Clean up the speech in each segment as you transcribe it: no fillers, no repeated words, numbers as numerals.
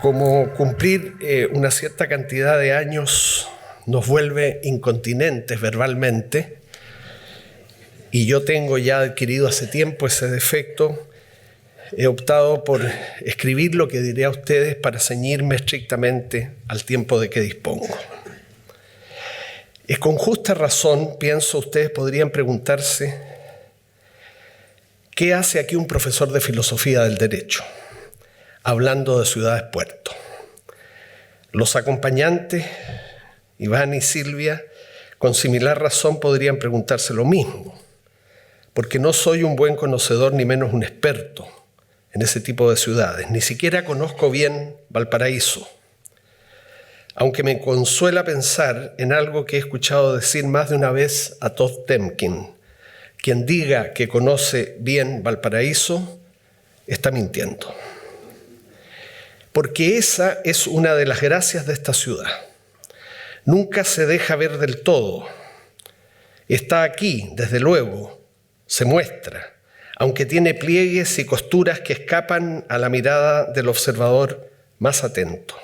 Como cumplir una cierta cantidad de años nos vuelve incontinentes verbalmente, y yo tengo ya adquirido hace tiempo ese defecto, he optado por escribir lo que diré a ustedes para ceñirme estrictamente al tiempo de que dispongo. Es con justa razón, pienso, ustedes podrían preguntarse, ¿qué hace aquí un profesor de filosofía del derecho, hablando de ciudades puerto? Los acompañantes, Iván y Silvia, con similar razón podrían preguntarse lo mismo, porque no soy un buen conocedor ni menos un experto en ese tipo de ciudades. Ni siquiera conozco bien Valparaíso, aunque me consuela pensar en algo que he escuchado decir más de una vez a Todd Temkin: quien diga que conoce bien Valparaíso está mintiendo. Porque esa es una de las gracias de esta ciudad. Nunca se deja ver del todo. Está aquí, desde luego, se muestra, aunque tiene pliegues y costuras que escapan a la mirada del observador más atento.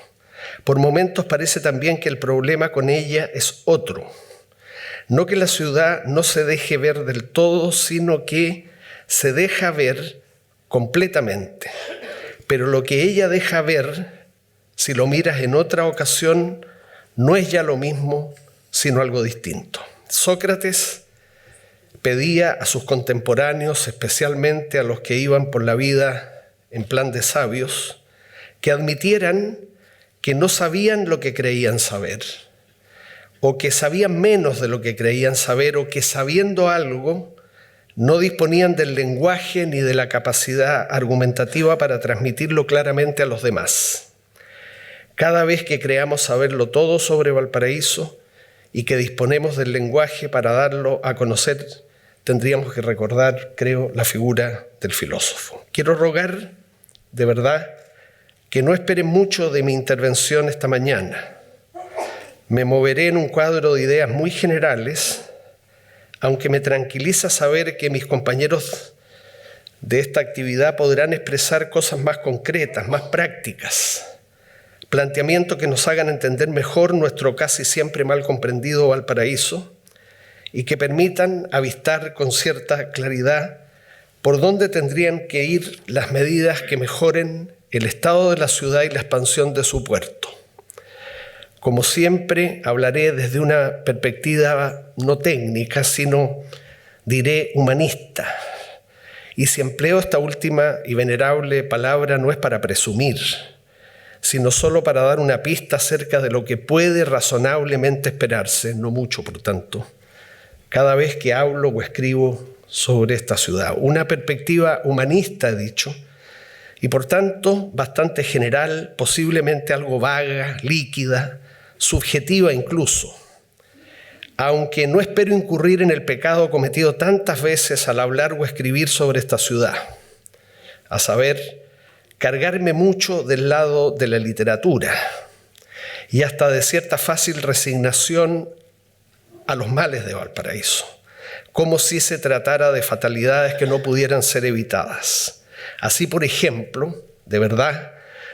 Por momentos parece también que el problema con ella es otro. No que la ciudad no se deje ver del todo, sino que se deja ver completamente. Pero lo que ella deja ver, si lo miras en otra ocasión, no es ya lo mismo, sino algo distinto. Sócrates pedía a sus contemporáneos, especialmente a los que iban por la vida en plan de sabios, que admitieran que no sabían lo que creían saber, o que sabían menos de lo que creían saber, o que sabiendo algo no disponían del lenguaje ni de la capacidad argumentativa para transmitirlo claramente a los demás. Cada vez que creamos saberlo todo sobre Valparaíso y que disponemos del lenguaje para darlo a conocer, tendríamos que recordar, creo, la figura del filósofo. Quiero rogar, de verdad, que no esperen mucho de mi intervención esta mañana. Me moveré en un cuadro de ideas muy generales, aunque me tranquiliza saber que mis compañeros de esta actividad podrán expresar cosas más concretas, más prácticas, planteamientos que nos hagan entender mejor nuestro casi siempre mal comprendido Valparaíso y que permitan avistar con cierta claridad por dónde tendrían que ir las medidas que mejoren el estado de la ciudad y la expansión de su puerto. Como siempre, hablaré desde una perspectiva no técnica, sino, diré, humanista. Y si empleo esta última y venerable palabra no es para presumir, sino solo para dar una pista acerca de lo que puede razonablemente esperarse, no mucho por tanto, cada vez que hablo o escribo sobre esta ciudad. Una perspectiva humanista, he dicho, y por tanto bastante general, posiblemente algo vaga, líquida, subjetiva incluso, aunque no espero incurrir en el pecado cometido tantas veces al hablar o escribir sobre esta ciudad, a saber, cargarme mucho del lado de la literatura y hasta de cierta fácil resignación a los males de Valparaíso, como si se tratara de fatalidades que no pudieran ser evitadas. Así, por ejemplo, de verdad,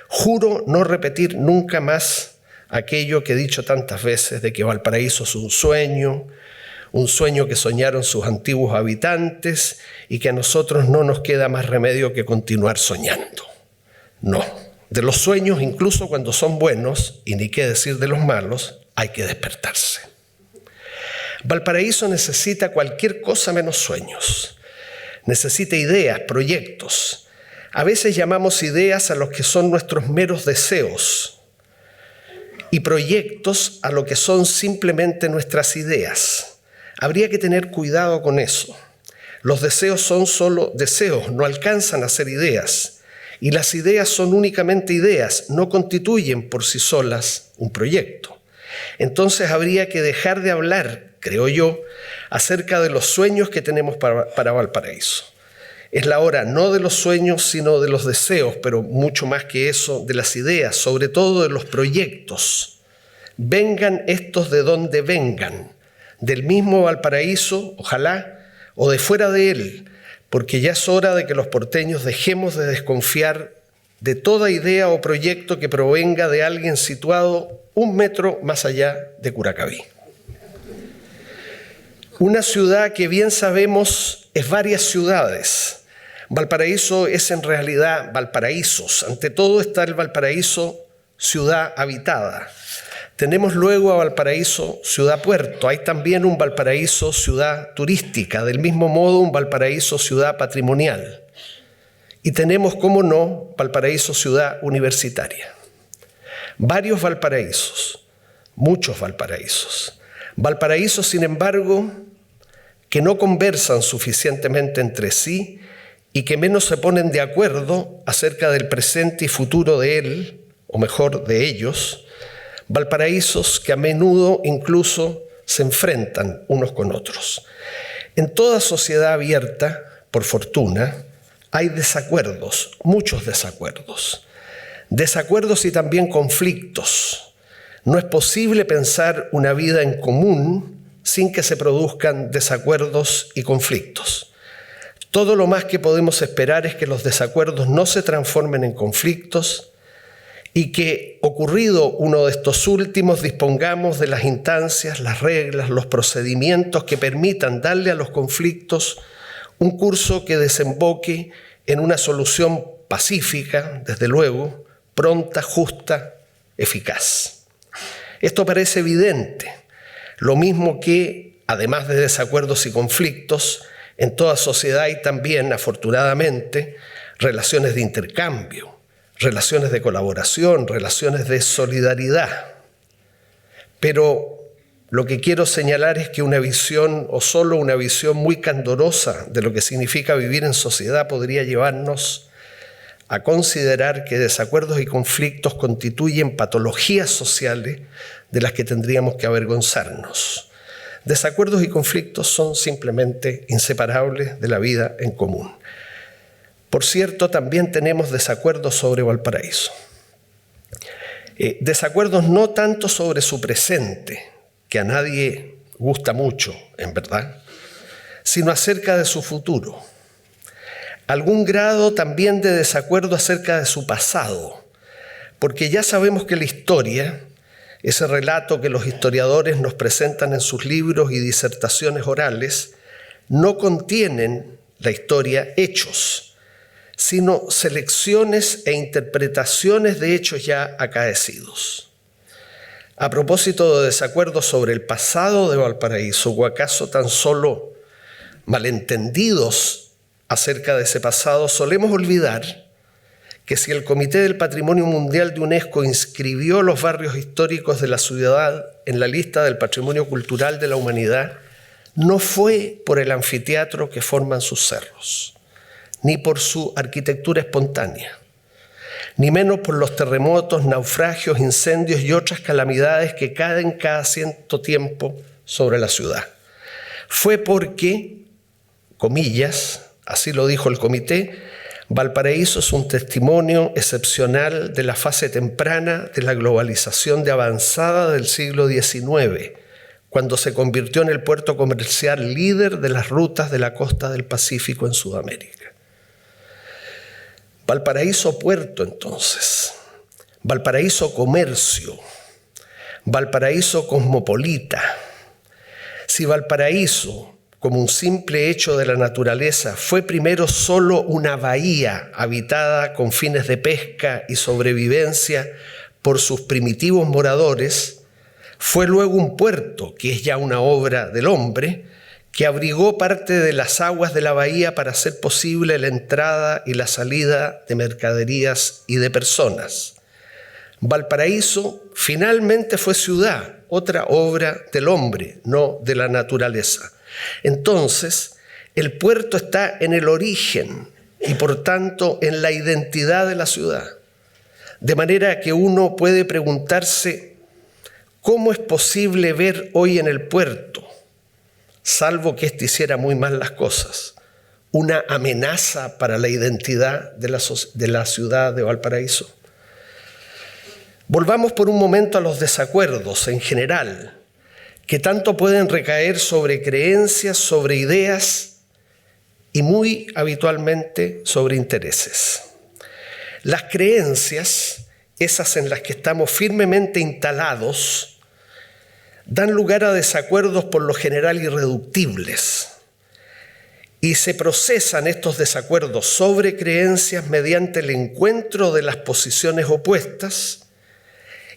juro no repetir nunca más aquello que he dicho tantas veces de que Valparaíso es un sueño que soñaron sus antiguos habitantes y que a nosotros no nos queda más remedio que continuar soñando. No, de los sueños, incluso cuando son buenos, y ni qué decir de los malos, hay que despertarse. Valparaíso necesita cualquier cosa menos sueños. Necesita ideas, proyectos. A veces llamamos ideas a los que son nuestros meros deseos y proyectos a lo que son simplemente nuestras ideas. Habría que tener cuidado con eso. Los deseos son solo deseos, no alcanzan a ser ideas. Y las ideas son únicamente ideas, no constituyen por sí solas un proyecto. Entonces habría que dejar de hablar, creo yo, acerca de los sueños que tenemos para Valparaíso. Es la hora no de los sueños, sino de los deseos, pero mucho más que eso, de las ideas, sobre todo de los proyectos. Vengan estos de donde vengan, del mismo Valparaíso, ojalá, o de fuera de él, porque ya es hora de que los porteños dejemos de desconfiar de toda idea o proyecto que provenga de alguien situado 1 metro más allá de Curacaví. Una ciudad que bien sabemos es varias ciudades. Valparaíso es en realidad Valparaísos. Ante todo está el Valparaíso, ciudad habitada. Tenemos luego a Valparaíso, ciudad puerto. Hay también un Valparaíso, ciudad turística. Del mismo modo, un Valparaíso, ciudad patrimonial. Y tenemos, cómo no, Valparaíso, ciudad universitaria. Varios Valparaísos, muchos Valparaísos. Valparaísos, sin embargo, que no conversan suficientemente entre sí y que menos se ponen de acuerdo acerca del presente y futuro de él, o mejor, de ellos. Valparaísos que a menudo incluso se enfrentan unos con otros. En toda sociedad abierta, por fortuna, hay desacuerdos, muchos desacuerdos. Desacuerdos y también conflictos. No es posible pensar una vida en común sin que se produzcan desacuerdos y conflictos. Todo lo más que podemos esperar es que los desacuerdos no se transformen en conflictos y que, ocurrido uno de estos últimos, dispongamos de las instancias, las reglas, los procedimientos que permitan darle a los conflictos un curso que desemboque en una solución pacífica, desde luego, pronta, justa, eficaz. Esto parece evidente, lo mismo que, además de desacuerdos y conflictos, en toda sociedad hay también, afortunadamente, relaciones de intercambio, relaciones de colaboración, relaciones de solidaridad. Pero lo que quiero señalar es que una visión, o solo una visión muy candorosa de lo que significa vivir en sociedad, podría llevarnos a considerar que desacuerdos y conflictos constituyen patologías sociales de las que tendríamos que avergonzarnos. Desacuerdos y conflictos son simplemente inseparables de la vida en común. Por cierto, también tenemos desacuerdos sobre Valparaíso. Desacuerdos no tanto sobre su presente, que a nadie gusta mucho, en verdad, sino acerca de su futuro. Algún grado también de desacuerdo acerca de su pasado, porque ya sabemos que la historia, ese relato que los historiadores nos presentan en sus libros y disertaciones orales, no contienen la historia hechos, sino selecciones e interpretaciones de hechos ya acaecidos. A propósito de desacuerdos sobre el pasado de Valparaíso, o acaso tan solo malentendidos acerca de ese pasado, solemos olvidar que si el Comité del Patrimonio Mundial de UNESCO inscribió los barrios históricos de la ciudad en la lista del Patrimonio Cultural de la Humanidad, no fue por el anfiteatro que forman sus cerros, ni por su arquitectura espontánea, ni menos por los terremotos, naufragios, incendios y otras calamidades que caen cada cierto tiempo sobre la ciudad. Fue porque, comillas, así lo dijo el comité, Valparaíso es un testimonio excepcional de la fase temprana de la globalización de avanzada del siglo XIX, cuando se convirtió en el puerto comercial líder de las rutas de la costa del Pacífico en Sudamérica. Valparaíso puerto, entonces, Valparaíso comercio, Valparaíso cosmopolita. Si Valparaíso, como un simple hecho de la naturaleza, fue primero solo una bahía habitada con fines de pesca y sobrevivencia por sus primitivos moradores, fue luego un puerto, que es ya una obra del hombre, que abrigó parte de las aguas de la bahía para hacer posible la entrada y la salida de mercaderías y de personas. Valparaíso finalmente fue ciudad, otra obra del hombre, no de la naturaleza. Entonces, el puerto está en el origen y por tanto en la identidad de la ciudad. De manera que uno puede preguntarse, ¿cómo es posible ver hoy en el puerto, salvo que éste hiciera muy mal las cosas, una amenaza para la identidad de la ciudad de Valparaíso? Volvamos por un momento a los desacuerdos en general, que tanto pueden recaer sobre creencias, sobre ideas y muy habitualmente sobre intereses. Las creencias, esas en las que estamos firmemente instalados, dan lugar a desacuerdos por lo general irreductibles. Y se procesan estos desacuerdos sobre creencias mediante el encuentro de las posiciones opuestas,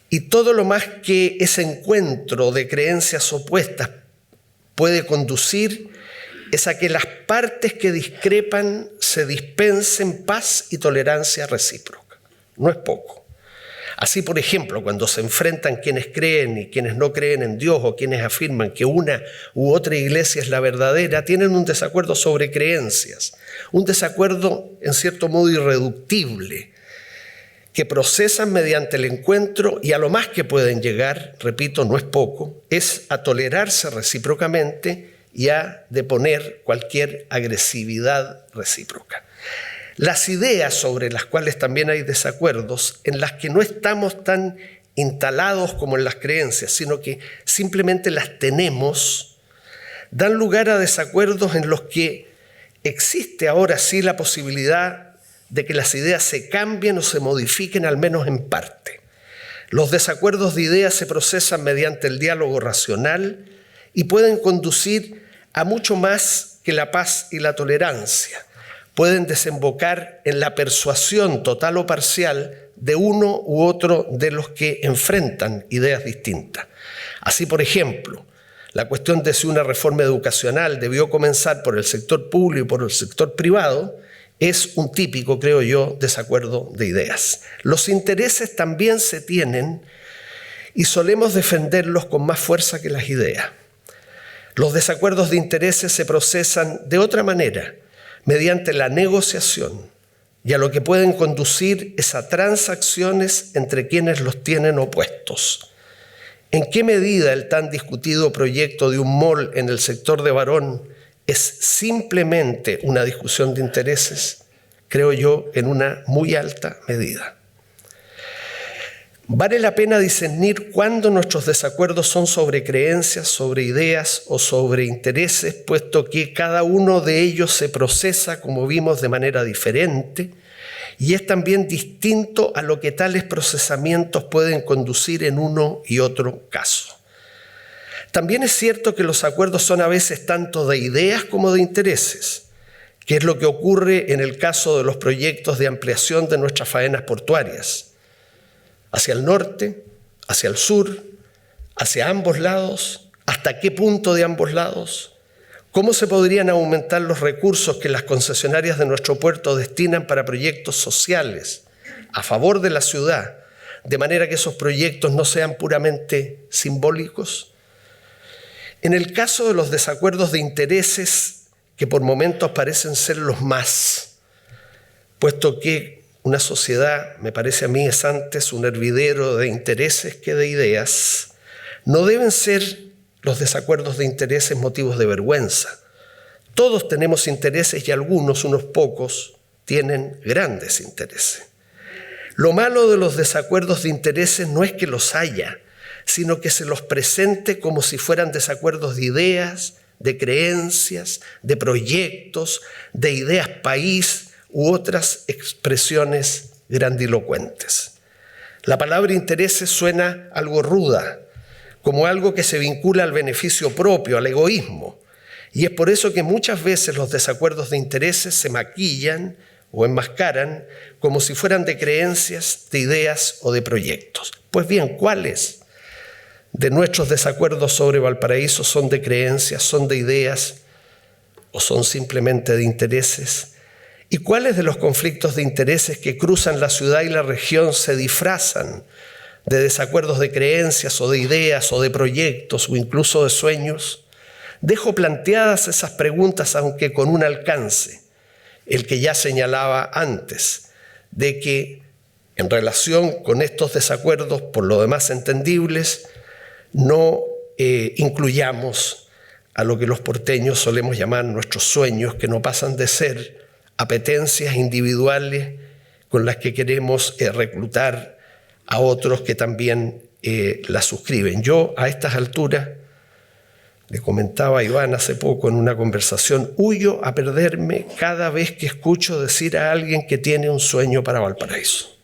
y todo lo más que ese encuentro de creencias opuestas puede conducir es a que las partes que discrepan se dispensen paz y tolerancia recíproca. No es poco. Así, por ejemplo, cuando se enfrentan quienes creen y quienes no creen en Dios, o quienes afirman que una u otra iglesia es la verdadera, tienen un desacuerdo sobre creencias, un desacuerdo en cierto modo irreductible, que procesan mediante el encuentro, y a lo más que pueden llegar, repito, no es poco, es a tolerarse recíprocamente y a deponer cualquier agresividad recíproca. Las ideas sobre las cuales también hay desacuerdos, en las que no estamos tan instalados como en las creencias, sino que simplemente las tenemos, dan lugar a desacuerdos en los que existe ahora sí la posibilidad de que las ideas se cambien o se modifiquen, al menos en parte. Los desacuerdos de ideas se procesan mediante el diálogo racional y pueden conducir a mucho más que la paz y la tolerancia. Pueden desembocar en la persuasión total o parcial de uno u otro de los que enfrentan ideas distintas. Así, por ejemplo, la cuestión de si una reforma educacional debió comenzar por el sector público y por el sector privado es un típico, creo yo, desacuerdo de ideas. Los intereses también se tienen y solemos defenderlos con más fuerza que las ideas. Los desacuerdos de intereses se procesan de otra manera, mediante la negociación, y a lo que pueden conducir es a transacciones entre quienes los tienen opuestos. ¿En qué medida el tan discutido proyecto de un mall en el sector de Barón es simplemente una discusión de intereses? Creo yo, en una muy alta medida. Vale la pena discernir cuándo nuestros desacuerdos son sobre creencias, sobre ideas o sobre intereses, puesto que cada uno de ellos se procesa, como vimos, de manera diferente, y es también distinto a lo que tales procesamientos pueden conducir en uno y otro caso. También es cierto que los acuerdos son a veces tanto de ideas como de intereses, que es lo que ocurre en el caso de los proyectos de ampliación de nuestras faenas portuarias, hacia el norte, hacia el sur, hacia ambos lados, hasta qué punto de ambos lados, cómo se podrían aumentar los recursos que las concesionarias de nuestro puerto destinan para proyectos sociales a favor de la ciudad, de manera que esos proyectos no sean puramente simbólicos. En el caso de los desacuerdos de intereses, que por momentos parecen ser los más, puesto que una sociedad, me parece a mí, es antes un hervidero de intereses que de ideas, no deben ser los desacuerdos de intereses motivos de vergüenza. Todos tenemos intereses y algunos, unos pocos, tienen grandes intereses. Lo malo de los desacuerdos de intereses no es que los haya, sino que se los presente como si fueran desacuerdos de ideas, de creencias, de proyectos, de ideas país, u otras expresiones grandilocuentes. La palabra intereses suena algo ruda, como algo que se vincula al beneficio propio, al egoísmo. Y es por eso que muchas veces los desacuerdos de intereses se maquillan o enmascaran como si fueran de creencias, de ideas o de proyectos. Pues bien, ¿cuáles de nuestros desacuerdos sobre Valparaíso son de creencias, son de ideas o son simplemente de intereses? ¿Y cuáles de los conflictos de intereses que cruzan la ciudad y la región se disfrazan de desacuerdos de creencias o de ideas o de proyectos o incluso de sueños? Dejo planteadas esas preguntas, aunque con un alcance, el que ya señalaba antes, de que en relación con estos desacuerdos, por lo demás entendibles, no incluyamos a lo que los porteños solemos llamar nuestros sueños, que no pasan de ser apetencias individuales con las que queremos reclutar a otros que también las suscriben. Yo, a estas alturas, Le comentaba a Iván hace poco en una conversación, huyo a perderme cada vez que escucho decir a alguien que tiene un sueño para Valparaíso.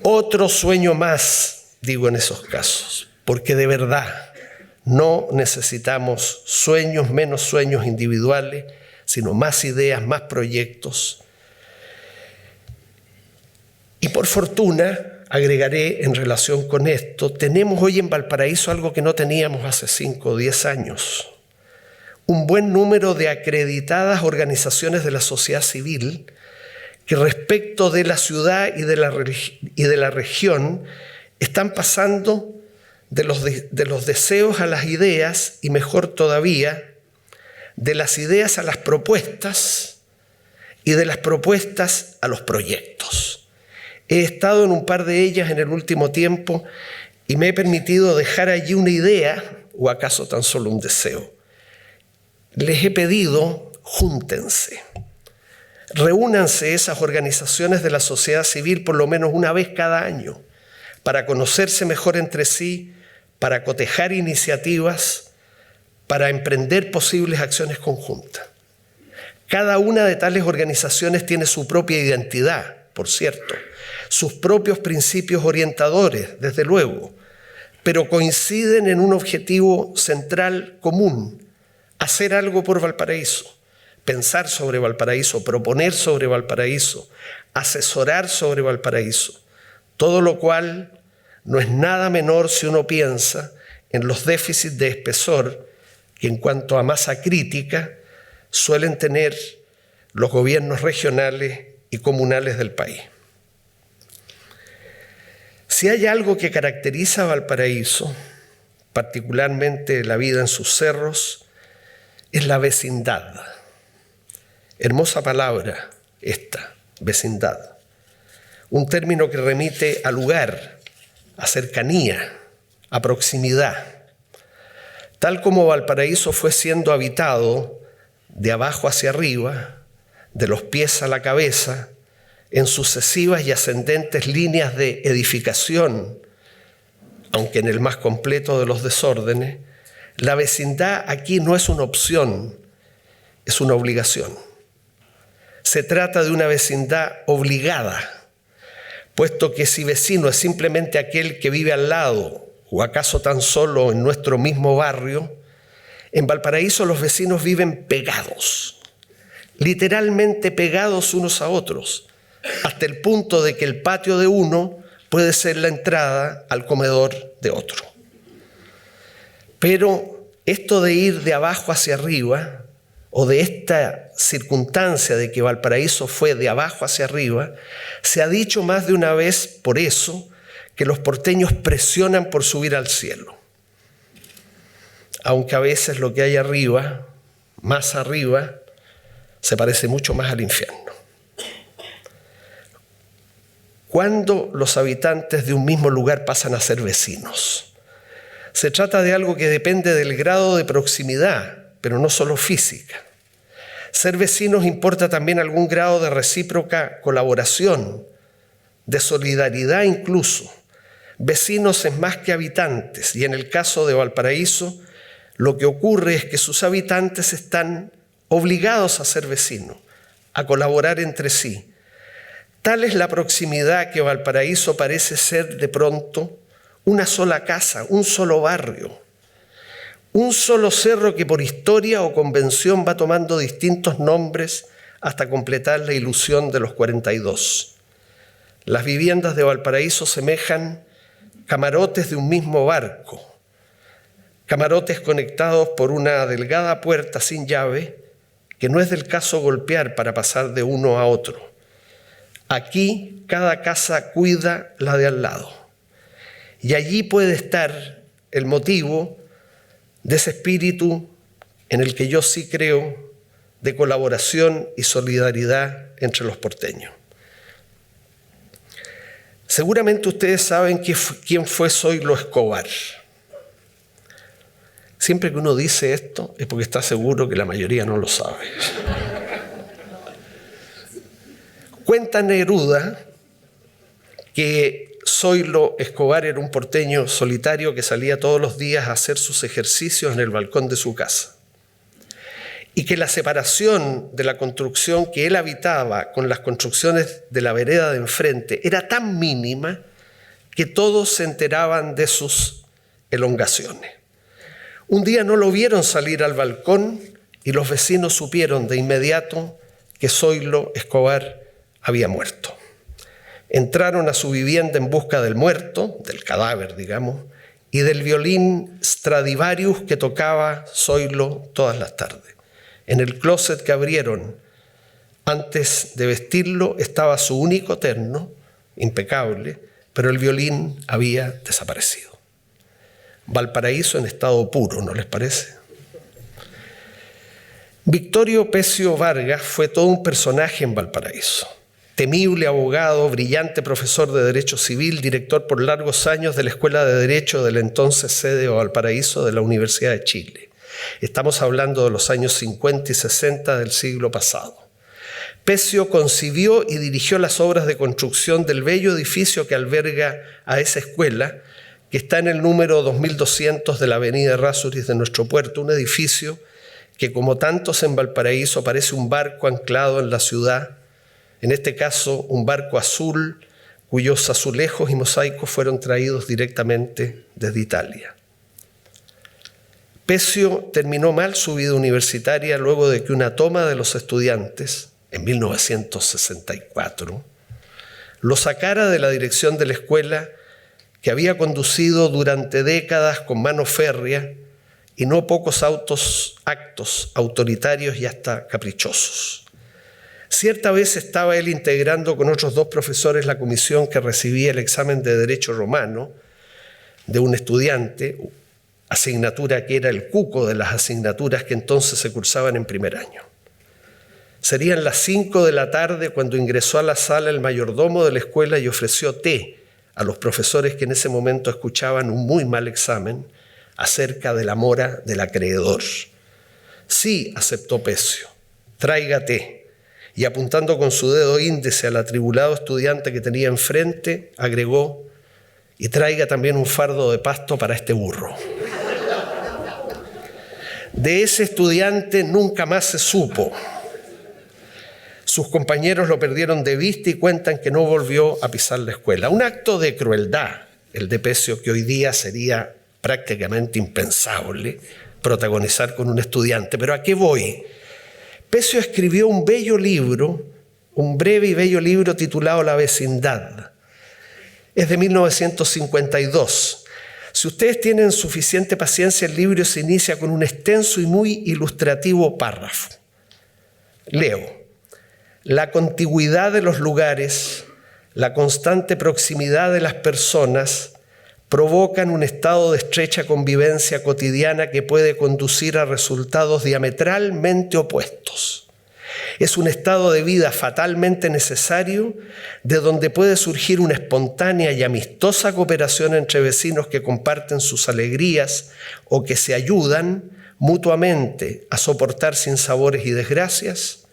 Otro sueño más, digo en esos casos, porque de verdad no necesitamos sueños, menos sueños individuales, sino más ideas, más proyectos. Y por fortuna, agregaré en relación con esto, tenemos hoy en Valparaíso algo que no teníamos hace 5 o 10 años. Un buen número de acreditadas organizaciones de la sociedad civil que respecto de la ciudad y de la región están pasando de los deseos a las ideas y mejor todavía, de las ideas a las propuestas y de las propuestas a los proyectos. He estado en un par de ellas en el último tiempo y me he permitido dejar allí una idea, o acaso tan solo un deseo. Les he pedido, júntense, reúnanse esas organizaciones de la sociedad civil por lo menos una vez cada año para conocerse mejor entre sí, para cotejar iniciativas, para emprender posibles acciones conjuntas. Cada una de tales organizaciones tiene su propia identidad, por cierto, sus propios principios orientadores, desde luego, pero coinciden en un objetivo central común: hacer algo por Valparaíso, pensar sobre Valparaíso, proponer sobre Valparaíso, asesorar sobre Valparaíso, todo lo cual no es nada menor si uno piensa en los déficits de espesor que en cuanto a masa crítica suelen tener los gobiernos regionales y comunales del país. Si hay algo que caracteriza a Valparaíso, particularmente la vida en sus cerros, es la vecindad. Hermosa palabra esta, vecindad. Un término que remite a lugar, a cercanía, a proximidad. Tal como Valparaíso fue siendo habitado de abajo hacia arriba, de los pies a la cabeza, en sucesivas y ascendentes líneas de edificación, aunque en el más completo de los desórdenes, la vecindad aquí no es una opción, es una obligación. Se trata de una vecindad obligada, puesto que si vecino es simplemente aquel que vive al lado, o acaso tan solo en nuestro mismo barrio, en Valparaíso los vecinos viven pegados, literalmente pegados unos a otros, hasta el punto de que el patio de uno puede ser la entrada al comedor de otro. Pero esto de ir de abajo hacia arriba, o de esta circunstancia de que Valparaíso fue de abajo hacia arriba, se ha dicho más de una vez por eso que los porteños presionan por subir al cielo. Aunque a veces lo que hay arriba, más arriba, se parece mucho más al infierno. ¿Cuándo los habitantes de un mismo lugar pasan a ser vecinos? Se trata de algo que depende del grado de proximidad, pero no solo física. Ser vecinos importa también algún grado de recíproca colaboración, de solidaridad incluso. Vecinos es más que habitantes, y en el caso de Valparaíso, lo que ocurre es que sus habitantes están obligados a ser vecinos, a colaborar entre sí. Tal es la proximidad que Valparaíso parece ser de pronto una sola casa, un solo barrio, un solo cerro que por historia o convención va tomando distintos nombres hasta completar la ilusión de los 42. Las viviendas de Valparaíso semejan camarotes de un mismo barco, camarotes conectados por una delgada puerta sin llave que no es del caso golpear para pasar de uno a otro. Aquí cada casa cuida la de al lado. Y allí puede estar el motivo de ese espíritu en el que yo sí creo de colaboración y solidaridad entre los porteños. Seguramente ustedes saben quién fue Zoilo Escobar. Siempre que uno dice esto es porque está seguro que la mayoría no lo sabe. Cuenta Neruda que Zoilo Escobar era un porteño solitario que salía todos los días a hacer sus ejercicios en el balcón de su casa. Y que la separación de la construcción que él habitaba con las construcciones de la vereda de enfrente era tan mínima que todos se enteraban de sus elongaciones. Un día no lo vieron salir al balcón y los vecinos supieron de inmediato que Zoilo Escobar había muerto. Entraron a su vivienda en busca del muerto, del cadáver, digamos, y del violín Stradivarius que tocaba Zoilo todas las tardes. En el closet que abrieron antes de vestirlo estaba su único terno, impecable, pero el violín había desaparecido. Valparaíso en estado puro, ¿no les parece? Victorio Pecio Vargas fue todo un personaje en Valparaíso. Temible abogado, brillante profesor de Derecho Civil, director por largos años de la Escuela de Derecho de la entonces sede de Valparaíso de la Universidad de Chile. Estamos hablando de los años 50 y 60 del siglo pasado. Pecio concibió y dirigió las obras de construcción del bello edificio que alberga a esa escuela, que está en el número 2200 de la avenida Errázuriz de nuestro puerto, un edificio que, como tantos en Valparaíso, parece un barco anclado en la ciudad, en este caso un barco azul cuyos azulejos y mosaicos fueron traídos directamente desde Italia. Pecio terminó mal su vida universitaria luego de que una toma de los estudiantes, en 1964, lo sacara de la dirección de la escuela que había conducido durante décadas con mano férrea y no pocos actos autoritarios y hasta caprichosos. Cierta vez estaba él integrando con otros 2 profesores la comisión que recibía el examen de Derecho Romano de un estudiante, asignatura que era el cuco de las asignaturas que entonces se cursaban en primer año. Serían las 5 de la tarde cuando ingresó a la sala el mayordomo de la escuela y ofreció té a los profesores que en ese momento escuchaban un muy mal examen acerca de la mora del acreedor. Sí, aceptó Pecio, traiga té. Y apuntando con su dedo índice al atribulado estudiante que tenía enfrente, agregó, y traiga también un fardo de pasto para este burro. De ese estudiante nunca más se supo. Sus compañeros lo perdieron de vista y cuentan que no volvió a pisar la escuela. Un acto de crueldad, el de Pecio, que hoy día sería prácticamente impensable protagonizar con un estudiante. ¿Pero a qué voy? Pecio escribió un bello libro, un breve y bello libro titulado La vecindad. Es de 1952. Si ustedes tienen suficiente paciencia, el libro se inicia con un extenso y muy ilustrativo párrafo. Leo. La contigüidad de los lugares, la constante proximidad de las personas provocan un estado de estrecha convivencia cotidiana que puede conducir a resultados diametralmente opuestos. Es un estado de vida fatalmente necesario de donde puede surgir una espontánea y amistosa cooperación entre vecinos que comparten sus alegrías o que se ayudan mutuamente a soportar sinsabores y desgracias,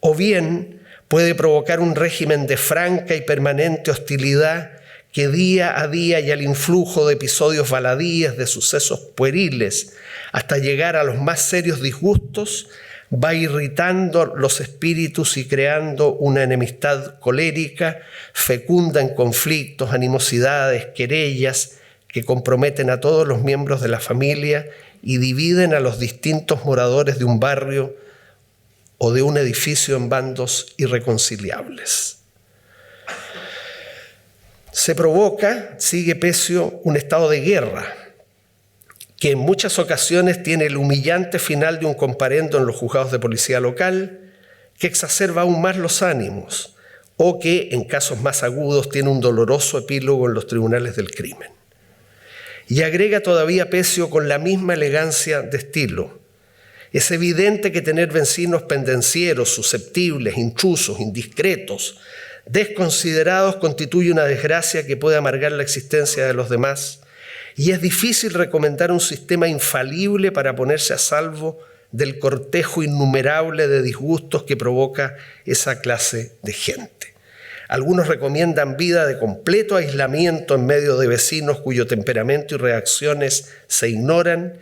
o bien puede provocar un régimen de franca y permanente hostilidad que día a día y al influjo de episodios baladíes, de sucesos pueriles, hasta llegar a los más serios disgustos, va irritando los espíritus y creando una enemistad colérica, fecunda en conflictos, animosidades, querellas, que comprometen a todos los miembros de la familia y dividen a los distintos moradores de un barrio o de un edificio en bandos irreconciliables. Se provoca, sigue Pecio, un estado de guerra que en muchas ocasiones tiene el humillante final de un comparendo en los juzgados de policía local, que exacerba aún más los ánimos o que, en casos más agudos, tiene un doloroso epílogo en los tribunales del crimen. Y agrega todavía Pecio con la misma elegancia de estilo. Es evidente que tener vecinos pendencieros, susceptibles, intrusos, indiscretos, desconsiderados constituye una desgracia que puede amargar la existencia de los demás y es difícil recomendar un sistema infalible para ponerse a salvo del cortejo innumerable de disgustos que provoca esa clase de gente. Algunos recomiendan vida de completo aislamiento en medio de vecinos cuyo temperamento y reacciones se ignoran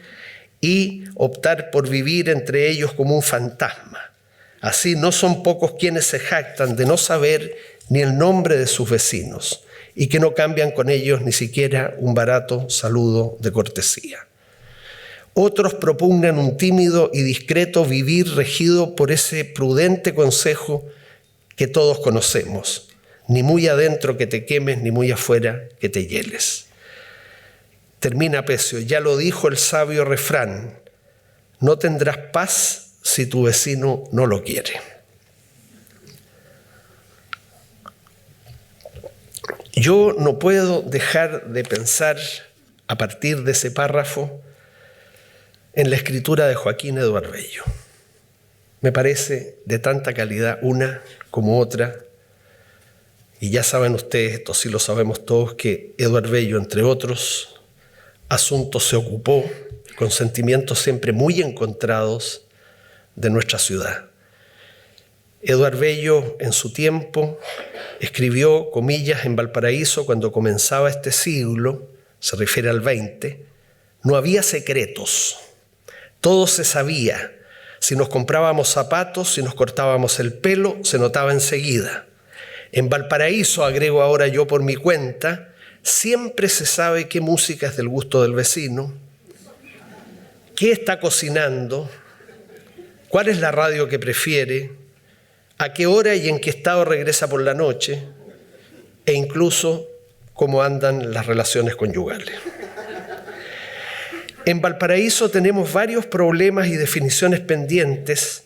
y optar por vivir entre ellos como un fantasma. Así, no son pocos quienes se jactan de no saber ni el nombre de sus vecinos y que no cambian con ellos ni siquiera un barato saludo de cortesía. Otros propugnan un tímido y discreto vivir regido por ese prudente consejo que todos conocemos: ni muy adentro que te quemes, ni muy afuera que te hieles. Termina Pecio: ya lo dijo el sabio refrán, no tendrás paz si tu vecino no lo quiere. Yo no puedo dejar de pensar, a partir de ese párrafo, en la escritura de Joaquín Eduard Bello. Me parece de tanta calidad una como otra. Y ya saben ustedes, esto sí lo sabemos todos, que Eduard Bello, entre otros asuntos, se ocupó con sentimientos siempre muy encontrados de nuestra ciudad. Eduard Bello, en su tiempo, escribió, comillas, en Valparaíso, cuando comenzaba este siglo, se refiere al 20, no había secretos, todo se sabía. Si nos comprábamos zapatos, si nos cortábamos el pelo, se notaba enseguida. En Valparaíso, agrego ahora yo por mi cuenta, siempre se sabe qué música es del gusto del vecino, qué está cocinando, cuál es la radio que prefiere, a qué hora y en qué estado regresa por la noche, e incluso cómo andan las relaciones conyugales. En Valparaíso tenemos varios problemas y definiciones pendientes,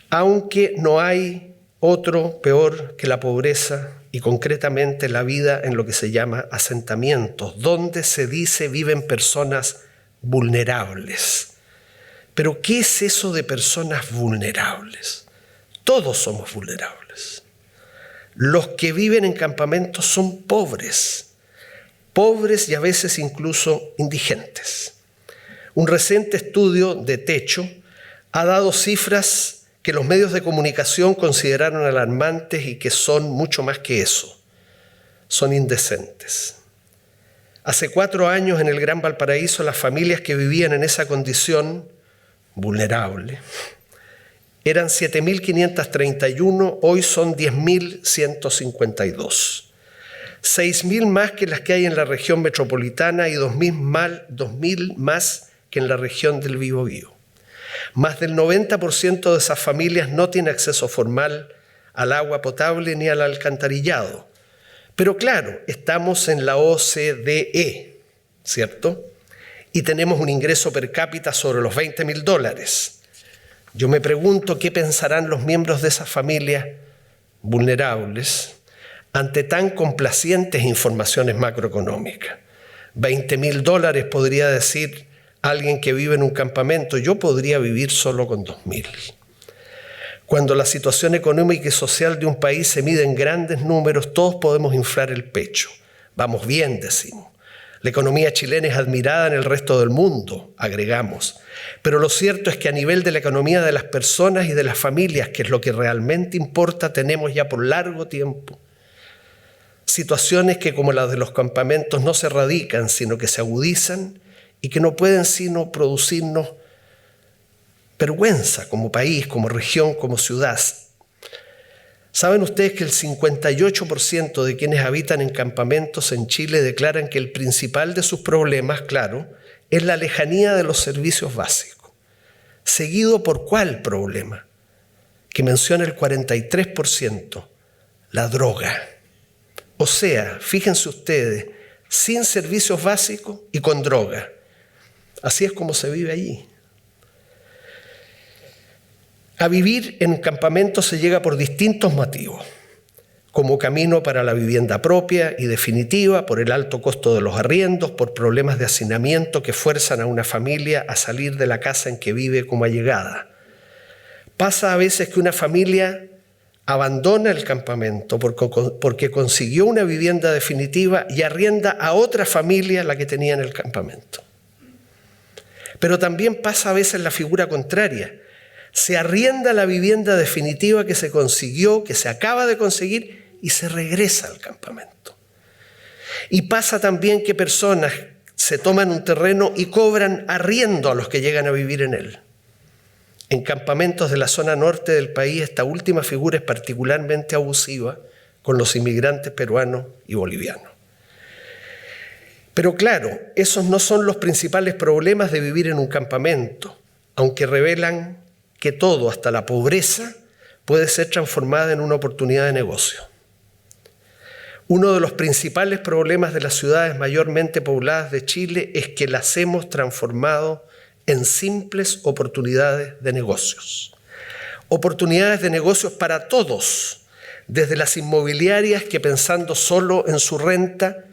aunque no hay otro peor que la pobreza y concretamente la vida en lo que se llama asentamientos, donde se dice viven personas vulnerables. Pero ¿qué es eso de personas vulnerables? Todos somos vulnerables. Los que viven en campamentos son pobres y a veces incluso indigentes. Un reciente estudio de Techo ha dado cifras que los medios de comunicación consideraron alarmantes y que son mucho más que eso. Son indecentes. Hace 4 años en el Gran Valparaíso, las familias que vivían en esa condición vulnerable eran 7.531, hoy son 10.152. 6.000 más que las que hay en la región metropolitana y 2.000 más que en la región del Biobío. Más del 90% de esas familias no tiene acceso formal al agua potable ni al alcantarillado. Pero claro, estamos en la OCDE, ¿cierto? Y tenemos un ingreso per cápita sobre los $20.000. Yo me pregunto qué pensarán los miembros de esas familias vulnerables ante tan complacientes informaciones macroeconómicas. $20.000 podría decir alguien que vive en un campamento, yo podría vivir solo con 2.000. Cuando la situación económica y social de un país se mide en grandes números, todos podemos inflar el pecho. Vamos bien, decimos. La economía chilena es admirada en el resto del mundo, agregamos. Pero lo cierto es que a nivel de la economía de las personas y de las familias, que es lo que realmente importa, tenemos ya por largo tiempo situaciones que, como las de los campamentos, no se erradican, sino que se agudizan y que no pueden sino producirnos vergüenza como país, como región, como ciudad. ¿Saben ustedes que el 58% de quienes habitan en campamentos en Chile declaran que el principal de sus problemas, claro, es la lejanía de los servicios básicos? Seguido por ¿cuál problema? Que menciona el 43%, la droga. O sea, fíjense ustedes, sin servicios básicos y con droga. Así es como se vive allí. A vivir en campamentos se llega por distintos motivos, como camino para la vivienda propia y definitiva, por el alto costo de los arriendos, por problemas de hacinamiento que fuerzan a una familia a salir de la casa en que vive como allegada. Pasa a veces que una familia abandona el campamento porque consiguió una vivienda definitiva y arrienda a otra familia la que tenía en el campamento. Pero también pasa a veces la figura contraria. Se arrienda la vivienda definitiva que se consiguió, que se acaba de conseguir, y se regresa al campamento. Y pasa también que personas se toman un terreno y cobran arriendo a los que llegan a vivir en él. En campamentos de la zona norte del país, esta última figura es particularmente abusiva con los inmigrantes peruanos y bolivianos. Pero claro, esos no son los principales problemas de vivir en un campamento, aunque revelan que todo, hasta la pobreza, puede ser transformada en una oportunidad de negocio. Uno de los principales problemas de las ciudades mayormente pobladas de Chile es que las hemos transformado en simples oportunidades de negocios. Oportunidades de negocios para todos, desde las inmobiliarias que pensando solo en su renta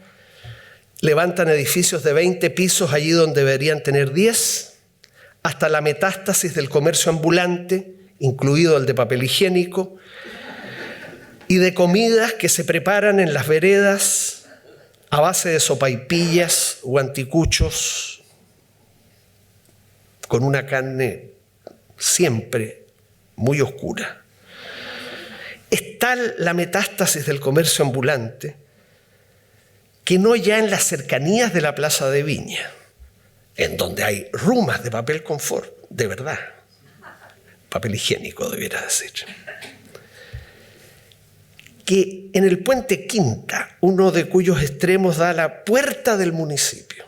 levantan edificios de 20 pisos allí donde deberían tener 10, hasta la metástasis del comercio ambulante, incluido el de papel higiénico, y de comidas que se preparan en las veredas a base de sopaipillas o anticuchos con una carne siempre muy oscura. Es tal la metástasis del comercio ambulante que no ya en las cercanías de la Plaza de Viña, en donde hay rumas de papel confort, de verdad, papel higiénico debiera decir, que en el Puente Quinta, uno de cuyos extremos da a la puerta del municipio,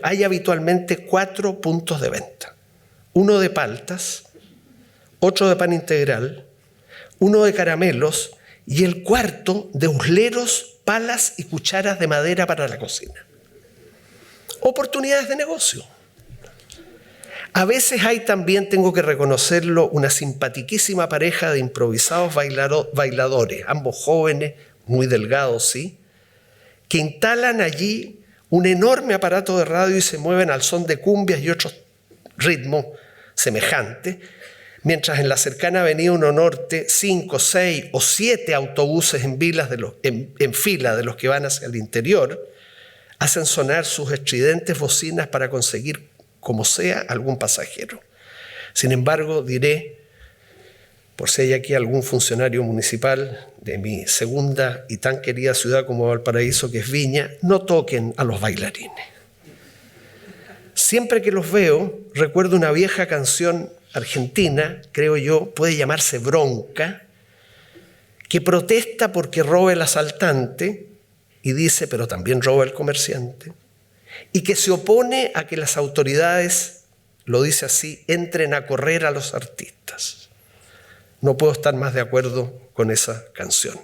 hay habitualmente 4 puntos de venta. Uno de paltas, otro de pan integral, uno de caramelos y el cuarto de usleros, palas y cucharas de madera para la cocina. Oportunidades de negocio. A veces hay también, tengo que reconocerlo, una simpatiquísima pareja de improvisados bailadores, ambos jóvenes, muy delgados, sí, que instalan allí un enorme aparato de radio y se mueven al son de cumbias y otros ritmos semejantes, mientras en la cercana Avenida 1 Norte 5, 6 o 7 autobuses en fila de los que van hacia el interior hacen sonar sus estridentes bocinas para conseguir, como sea, algún pasajero. Sin embargo, diré, por si hay aquí algún funcionario municipal de mi segunda y tan querida ciudad como Valparaíso, que es Viña, no toquen a los bailarines. Siempre que los veo, recuerdo una vieja canción argentina, creo yo, puede llamarse Bronca, que protesta porque roba el asaltante y dice, pero también roba el comerciante, y que se opone a que las autoridades, lo dice así, entren a correr a los artistas. No puedo estar más de acuerdo con esa canción.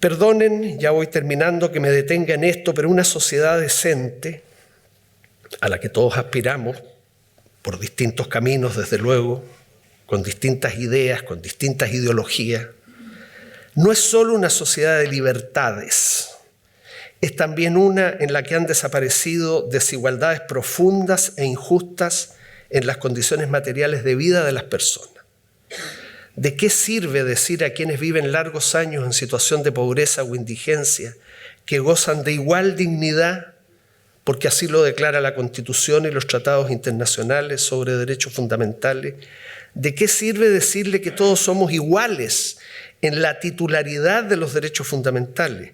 Perdonen, ya voy terminando, que me detenga en esto, pero una sociedad decente, a la que todos aspiramos, por distintos caminos, desde luego, con distintas ideas, con distintas ideologías, no es solo una sociedad de libertades, es también una en la que han desaparecido desigualdades profundas e injustas en las condiciones materiales de vida de las personas. ¿De qué sirve decir a quienes viven largos años en situación de pobreza o indigencia que gozan de igual dignidad, porque así lo declara la Constitución y los tratados internacionales sobre derechos fundamentales? ¿De qué sirve decirle que todos somos iguales en la titularidad de los derechos fundamentales?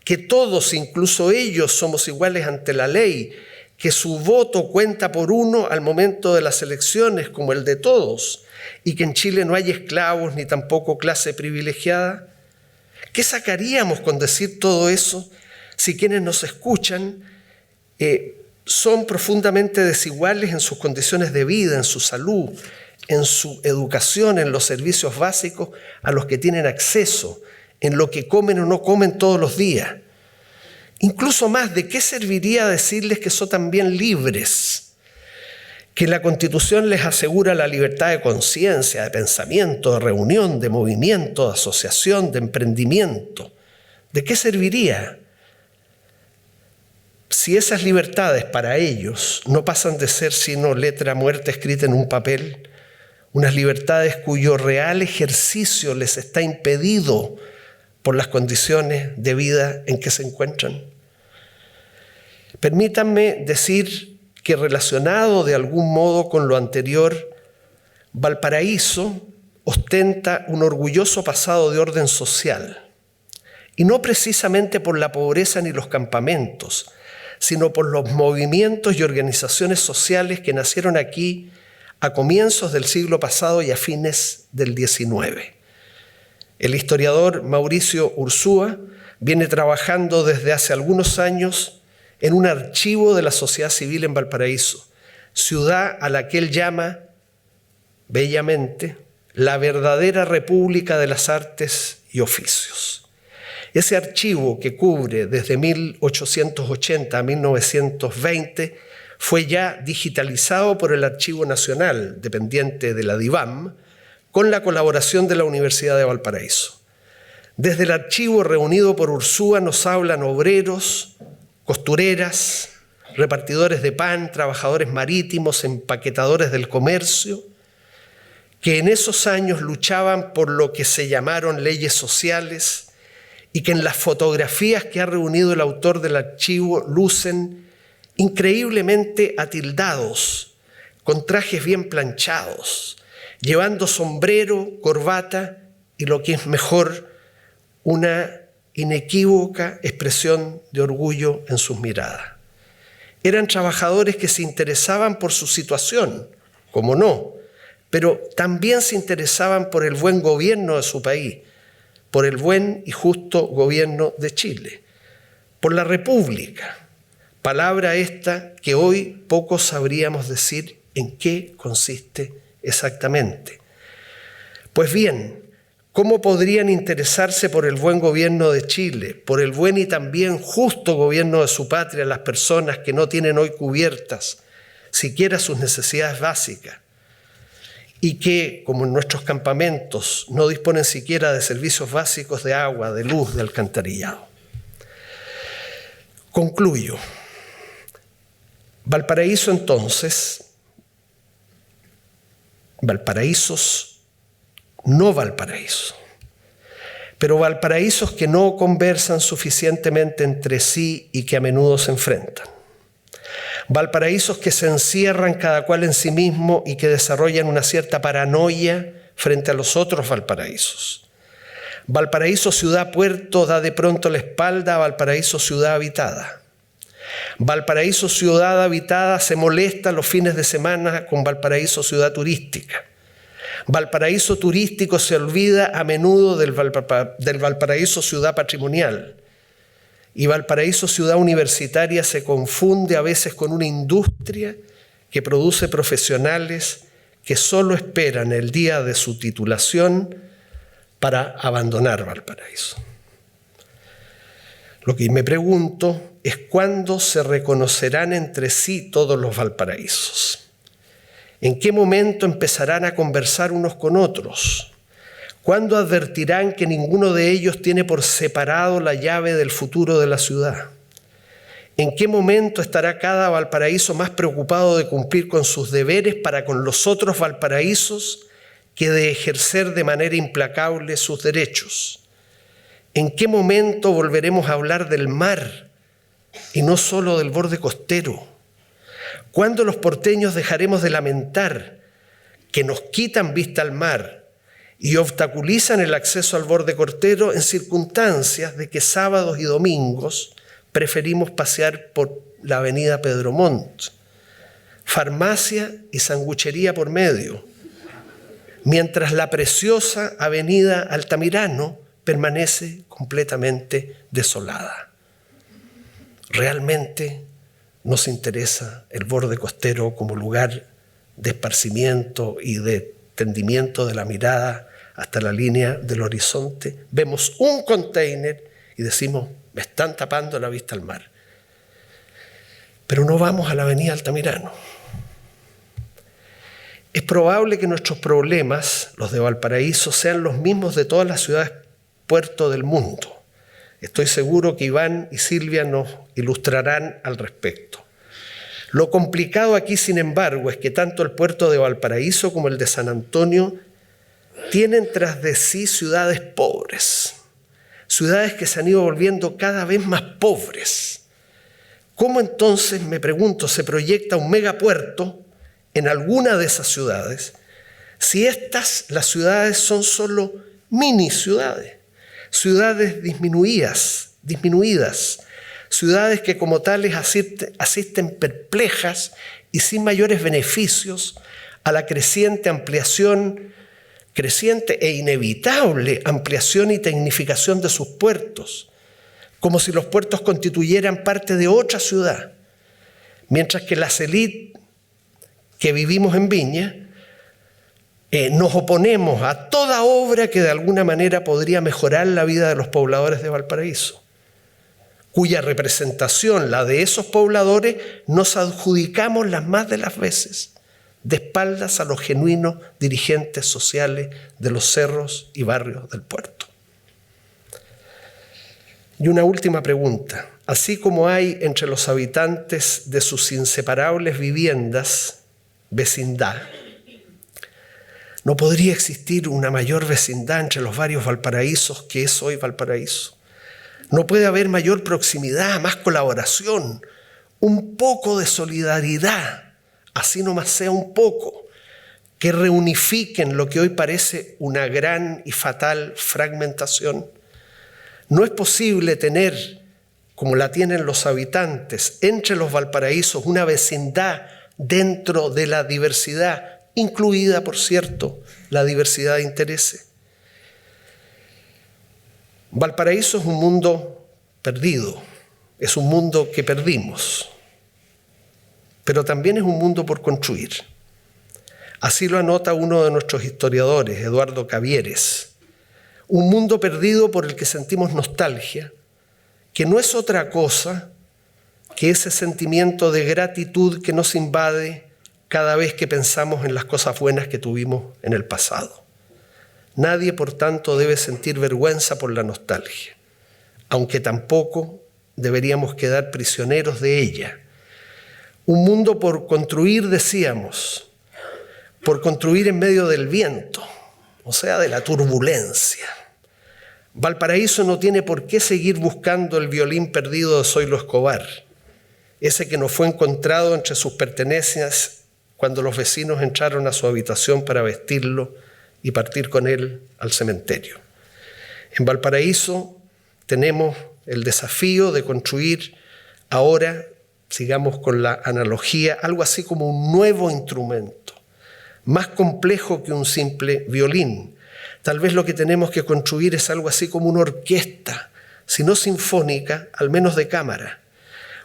Que todos, incluso ellos, somos iguales ante la ley, que su voto cuenta por uno al momento de las elecciones como el de todos, y que en Chile no hay esclavos ni tampoco clase privilegiada? ¿Qué sacaríamos con decir todo eso si quienes nos escuchan son profundamente desiguales en sus condiciones de vida, en su salud, en su educación, en los servicios básicos a los que tienen acceso, en lo que comen o no comen todos los días? Incluso más, ¿de qué serviría decirles que son también libres? Que la Constitución les asegura la libertad de conciencia, de pensamiento, de reunión, de movimiento, de asociación, de emprendimiento. ¿De qué serviría si esas libertades para ellos no pasan de ser sino letra muerta escrita en un papel? Unas libertades cuyo real ejercicio les está impedido por las condiciones de vida en que se encuentran. Permítanme decir que, relacionado de algún modo con lo anterior, Valparaíso ostenta un orgulloso pasado de orden social, y no precisamente por la pobreza ni los campamentos, sino por los movimientos y organizaciones sociales que nacieron aquí a comienzos del siglo pasado y a fines del XIX. El historiador Mauricio Ursúa viene trabajando desde hace algunos años en un archivo de la sociedad civil en Valparaíso, ciudad a la que él llama, bellamente, la verdadera República de las Artes y Oficios. Ese archivo, que cubre desde 1880 a 1920, fue ya digitalizado por el Archivo Nacional, dependiente de la DIVAM, con la colaboración de la Universidad de Valparaíso. Desde el archivo reunido por Ursúa nos hablan obreros, costureras, repartidores de pan, trabajadores marítimos, empaquetadores del comercio, que en esos años luchaban por lo que se llamaron leyes sociales y que en las fotografías que ha reunido el autor del archivo lucen increíblemente atildados, con trajes bien planchados, llevando sombrero, corbata y, lo que es mejor, una inequívoca expresión de orgullo en sus miradas. Eran trabajadores que se interesaban por su situación, cómo no, pero también se interesaban por el buen gobierno de su país, por el buen y justo gobierno de Chile, por la República, palabra esta que hoy pocos sabríamos decir en qué consiste exactamente. Pues bien, ¿cómo podrían interesarse por el buen gobierno de Chile, por el buen y también justo gobierno de su patria, las personas que no tienen hoy cubiertas siquiera sus necesidades básicas y que, como en nuestros campamentos, no disponen siquiera de servicios básicos de agua, de luz, de alcantarillado? Concluyo. Valparaíso, entonces, Valparaísos, no Valparaíso, pero Valparaísos que no conversan suficientemente entre sí y que a menudo se enfrentan. Valparaísos que se encierran cada cual en sí mismo y que desarrollan una cierta paranoia frente a los otros Valparaísos. Valparaíso ciudad-puerto da de pronto la espalda a Valparaíso ciudad habitada. Valparaíso ciudad habitada se molesta los fines de semana con Valparaíso ciudad turística. Valparaíso turístico se olvida a menudo del Valparaíso ciudad patrimonial. Y Valparaíso ciudad universitaria se confunde a veces con una industria que produce profesionales que solo esperan el día de su titulación para abandonar Valparaíso. Lo que me pregunto es cuándo se reconocerán entre sí todos los Valparaísos. ¿En qué momento empezarán a conversar unos con otros? ¿Cuándo advertirán que ninguno de ellos tiene por separado la llave del futuro de la ciudad? ¿En qué momento estará cada Valparaíso más preocupado de cumplir con sus deberes para con los otros Valparaísos que de ejercer de manera implacable sus derechos? ¿En qué momento volveremos a hablar del mar y no solo del borde costero? ¿Cuándo los porteños dejaremos de lamentar que nos quitan vista al mar y obstaculizan el acceso al borde costero en circunstancias de que sábados y domingos preferimos pasear por la avenida Pedro Montt, farmacia y sanguchería por medio, mientras la preciosa avenida Altamirano permanece completamente desolada? ¿Realmente nos interesa el borde costero como lugar de esparcimiento y de tendimiento de la mirada hasta la línea del horizonte? Vemos un container y decimos, me están tapando la vista al mar. Pero no vamos a la avenida Altamirano. Es probable que nuestros problemas, los de Valparaíso, sean los mismos de todas las ciudades puerto del mundo. Estoy seguro que Iván y Silvia nos ilustrarán al respecto. Lo complicado aquí, sin embargo, es que tanto el puerto de Valparaíso como el de San Antonio tienen tras de sí ciudades pobres, ciudades que se han ido volviendo cada vez más pobres. ¿Cómo entonces, me pregunto, se proyecta un megapuerto en alguna de esas ciudades Si las ciudades son solo mini ciudades, ciudades disminuidas, ciudades que como tales asisten perplejas y sin mayores beneficios a la creciente e inevitable ampliación y tecnificación de sus puertos, como si los puertos constituyeran parte de otra ciudad, mientras que las élites que vivimos en Viña nos oponemos a toda obra que de alguna manera podría mejorar la vida de los pobladores de Valparaíso, cuya representación, la de esos pobladores, nos adjudicamos las más de las veces de espaldas a los genuinos dirigentes sociales de los cerros y barrios del puerto. Y una última pregunta. Así como hay entre los habitantes de sus inseparables viviendas vecindad, ¿no podría existir una mayor vecindad entre los varios Valparaísos que es hoy Valparaíso? ¿No puede haber mayor proximidad, más colaboración, un poco de solidaridad, así nomás sea un poco, que reunifiquen lo que hoy parece una gran y fatal fragmentación? No es posible tener, como la tienen los habitantes, entre los Valparaísos, una vecindad dentro de la diversidad, incluida, por cierto, la diversidad de intereses. Valparaíso es un mundo perdido, es un mundo que perdimos, pero también es un mundo por construir. Así lo anota uno de nuestros historiadores, Eduardo Cavieres. Un mundo perdido por el que sentimos nostalgia, que no es otra cosa que ese sentimiento de gratitud que nos invade cada vez que pensamos en las cosas buenas que tuvimos en el pasado. Nadie, por tanto, debe sentir vergüenza por la nostalgia, aunque tampoco deberíamos quedar prisioneros de ella. Un mundo por construir, decíamos, por construir en medio del viento, o sea, de la turbulencia. Valparaíso no tiene por qué seguir buscando el violín perdido de Zoilo Escobar, ese que no fue encontrado entre sus pertenencias cuando los vecinos entraron a su habitación para vestirlo y partir con él al cementerio. En Valparaíso tenemos el desafío de construir ahora, sigamos con la analogía, algo así como un nuevo instrumento, más complejo que un simple violín. Tal vez lo que tenemos que construir es algo así como una orquesta, si no sinfónica, al menos de cámara.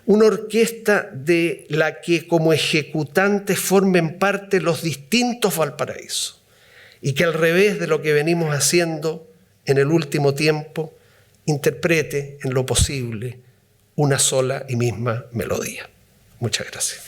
Una orquesta de la que como ejecutantes formen parte los distintos Valparaísos y que al revés de lo que venimos haciendo en el último tiempo, interprete en lo posible una sola y misma melodía. Muchas gracias.